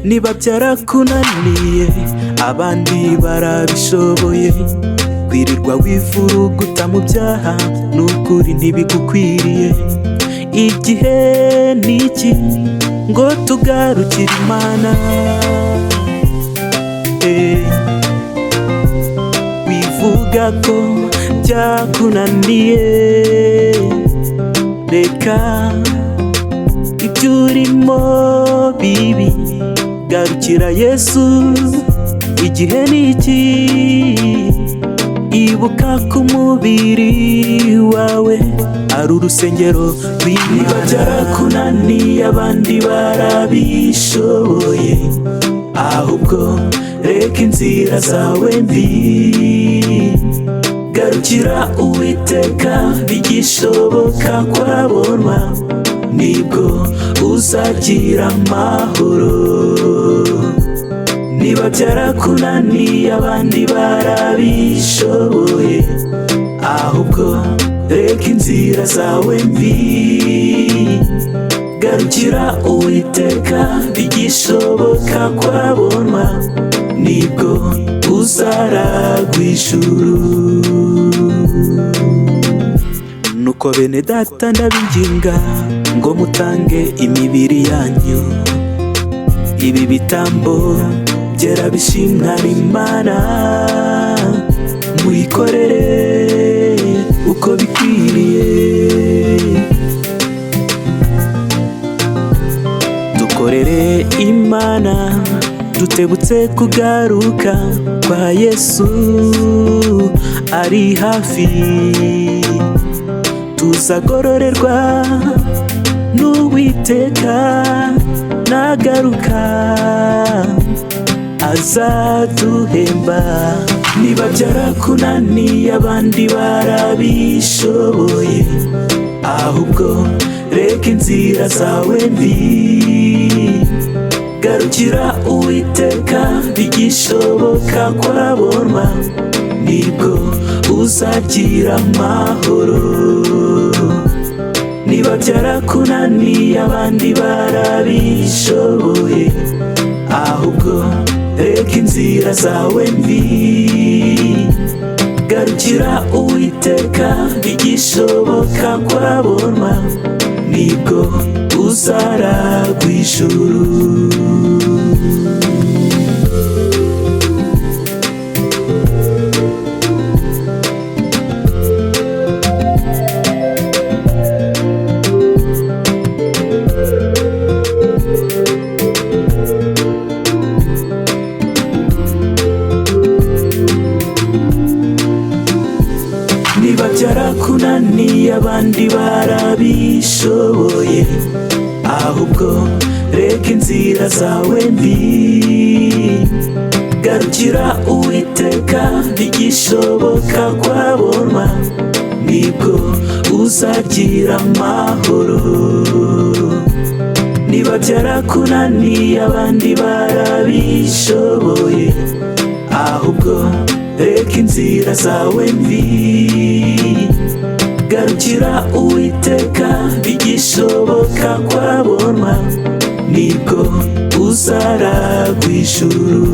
niba byarakunaniye abandi barabishoboye, kwirirwa wivuruguta mu byaha n'ukuri ntibigukwiriye. Igihe niki ngo tugarukire Imana, wivuga ko byakunaniye, reka ibyo urimo bibi, garukira Yesu. Igihe niki, ibuka ko umubiri wawe ari urusengero rw'Imana. Niba byarakunaniye abandi barabishoboye, ahubwo reka inzira zawe mbi, garukira Uwiteka bigishoboka kwabonwa, nibwo uzagira amahoro. Niba byarakunaniye abandi barabishoboye, ahubwo reka inzira zawe mbi, garukira Uwiteka bigishoboka kwabonwa, nibwo uzaragwa ijuru. Nuko bene data ndabinginga ngo mutange imibiri yanyu, ibi bitambo byera bishimwa n'Imana, muyikorere uko bikwiriye. Dukorere Imana dutebutse kugaruka kwa Yesu, ari hafi. Tuzagororerwa n'Uwiteka nagaruka, azaduhemba. Niba byarakunaniye abandi barabishoboye, ahubwo reka inzira zawe mbi, garukira Uwiteka bigishoboka kwabonwa, nibwo uzagira amahoro. Niba byarakunaniye abandi barabishoboye, ahubwo reka inzira zawe mbi, garukira Uwiteka bigishoboka kwabonwa, nibwo uzaragwa ijuru. Niba byarakunaniye abandi barabishoboye, ahubwo reka inzira zawe mbi, garukira Uwiteka bigishoboka kwabonwa, nibwo uzagira amahoro. Niba byarakunaniye abandi barabishoboye, ahubwo reka inzira zawe mbi, garukira Uwiteka bigishoboka kwabonwa, nibwo uzaragwa ijuru.